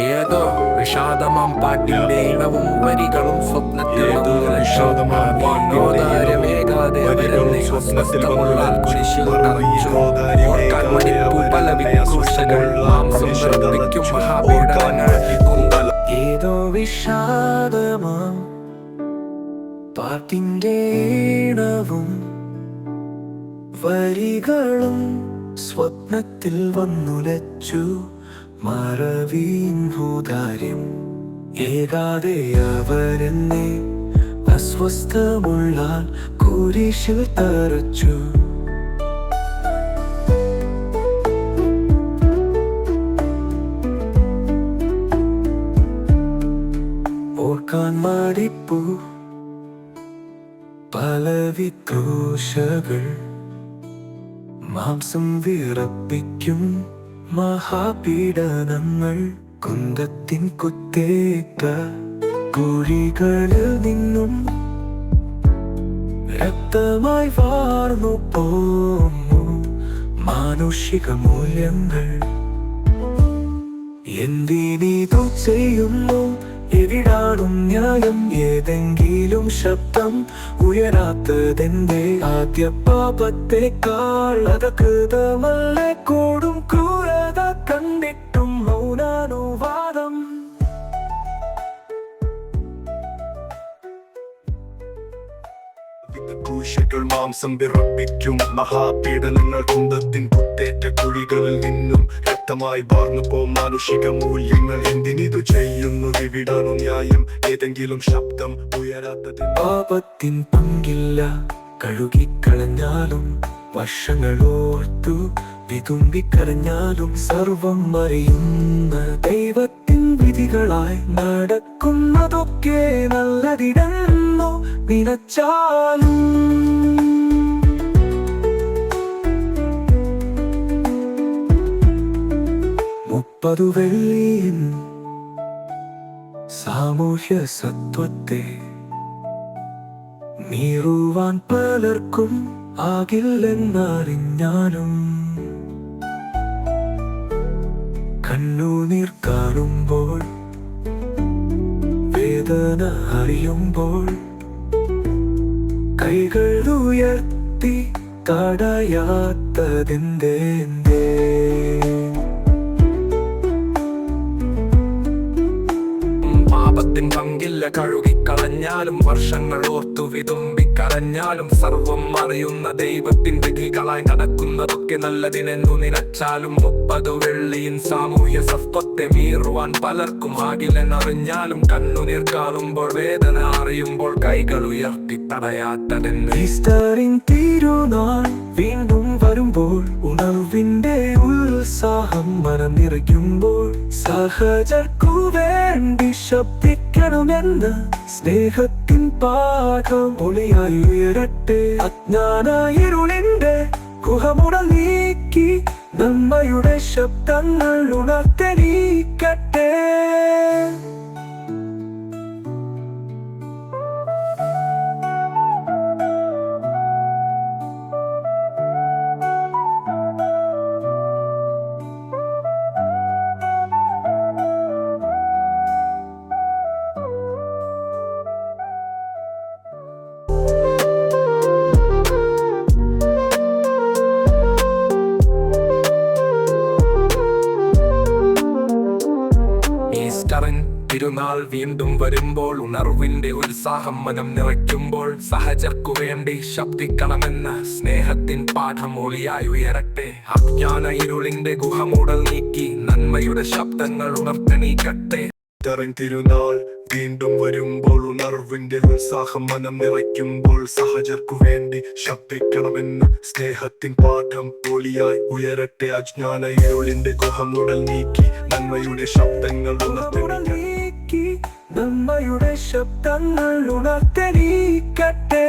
ഏതോ വിഷാദമാം പാട്ടിന്റെ ഇണവും വരികളും സ്വപ്നത്തിൽ ഗോദാരമേകാതെ അവരെന്നെ സ്വസ്ഥമുള്ള കുരിശിൽ തറച്ചു. ഓർക്കാൻ മണിപ്പൂ പല വിക്രൂശകൾ മാംസം വെറുപ്പിക്കും മഹാപീഡനങ്ങൾ. ഏതോ വിഷാദമാം പാട്ടിന്റെ ഇണവും വരികളും സ്വപ്നത്തിൽ വന്നുലച്ചു. മറവീൻഹുദാര്യം ഏകാതെ അവരെന്നെ അസ്വസ്ഥമുള്ള കുരിശിൽ തറച്ചു. ഓർക്കാൻ മടിപ്പു പല വിക്രൂശകൾ മാംസം വിറപ്പിക്കും മഹാപീഡനങ്ങൾ. കുന്തത്തിൻ കുത്തേറ്റ കുഴികളിൽ നിന്നും രക്തമായി വാർന്നു പോന്നു മാനുഷിക മൂല്യങ്ങൾ. എന്തിനീതു ചെയ്യുന്നു? എവിടാണും ന്യായം? ഏതെങ്കിലും ശബ്ദം ഉയരാത്തതെന്റെ ആദ്യ പാപത്തെക്കാൾ അധകൃതമല്ലേ കൂടും ക്രൂരത കണ്ടിട്ടും മൗനാനുവാദം. ക്രൂശകൾ മാംസം വിറപ്പിക്കും മഹാപീഡനങ്ങൾ. കുന്തത്തിൻ കുത്തേറ്റ കുഴികളിൽ നിന്നും രക്തമായി വാർന്നു പോം മാനുഷിക മൂല്യങ്ങൾ. എന്തിനിതു ചെയ്യുന്നു? എവിടാണു ന്യായം? ഏതെങ്കിലും ശബ്ദം ഉയരാത്തത്. പാപത്തിൻ പങ്കില്ല കഴുകിക്കളഞ്ഞാലും വർഷങ്ങളോർത്തു വിതുമ്പിക്കരഞ്ഞാലും സർവം അറിയുന്ന ദൈവത്തിൻ വിധികളായി നടക്കുന്നതൊക്കെ നല്ലതിടെന്നോ നിനച്ചാലും. 30 വെള്ളിയിൻ സാമൂഹ്യ സത്വത്തെ മീറുവാൻ പലർക്കും ആകില്ലെന്നറിഞ്ഞാലും കണ്ണുനീർ കാണുമ്പോൾ വേദന അറിയുമ്പോൾ കൈകൾ ഉയർത്തി തടയാത്തതിന്റെ പാപത്തിൻ പങ്കില്ല കഴുകിക്കളഞ്ഞാലും വർഷങ്ങൾ ഓർത്തു വിതുമ്പിക്കരഞ്ഞാലും സർവം അറിയുന്ന ദൈവത്തിൻ വിധികളായി നടക്കുന്നതൊക്കെ നല്ലതിനെന്നു നിനച്ചാലും 30 വെള്ളിയിൻ സാമൂഹ്യ സത്വത്തെ മീറുവാൻ പലർക്കും ആകില്ലെന്നറിഞ്ഞാലും കണ്ണുനീർ കാണുമ്പോൾ വേദന അറിയുമ്പോൾ കൈകൾ ഉയർത്തി തടയാത്തതെന്ന്. ഈസ്റ്ററിൻ തിരുനാൾ വീണ്ടും വരുമ്പോൾ ഉണർവിന്റെ ഉത്സാഹം മനം നിറയ്ക്കുമ്പോൾ സഹജർക്കു വേണ്ടി ശബ്ദിക്കണമെന്ന് സ്നേഹത്തിൻ പാഠം ഒളിയായി ഉയരട്ടെ. അജ്ഞാന ഇരുളിന്റെ കുഹമുടൽ നീക്കി നന്മയുടെ ശബ്ദങ്ങൾ ഉണർത്തെണീക്കട്ടെ. തിരുനാൾ വീണ്ടും വരുമ്പോൾ ഉണർവിന്റെ ഉത്സാഹം മനം നിറയ്ക്കുമ്പോൾ സഹജർക്കു വേണ്ടി ശബ്ദിക്കണമെന്ന സ്നേഹത്തിൻ പാഠം ഒളിയായി ഉയരട്ടെ. അജ്ഞാന ഇരുളിന്റെ ഗുഹമൂടൽ നീക്കി നന്മയുടെ ശബ്ദങ്ങൾ ഉണർത്തെണീക്കട്ടെ. തിരുനാൾ വീണ്ടും വരുമ്പോൾ ഉണർവിന്റെ ഉത്സാഹം മനം നിറയ്ക്കുമ്പോൾ സഹജർക്കു വേണ്ടി ശബ്ദിക്കണമെന്ന് സ്നേഹത്തിൻ പാഠം ഒളിയായി ഉയരട്ടെ. അജ്ഞാന ഇരുളിന്റെ ഗുഹമുടൽ നീക്കി നന്മയുടെ ശബ്ദങ്ങൾ നന്മയുടെ ശബ്ദങ്ങൾ ഉണർത്തെണീക്കട്ടെ.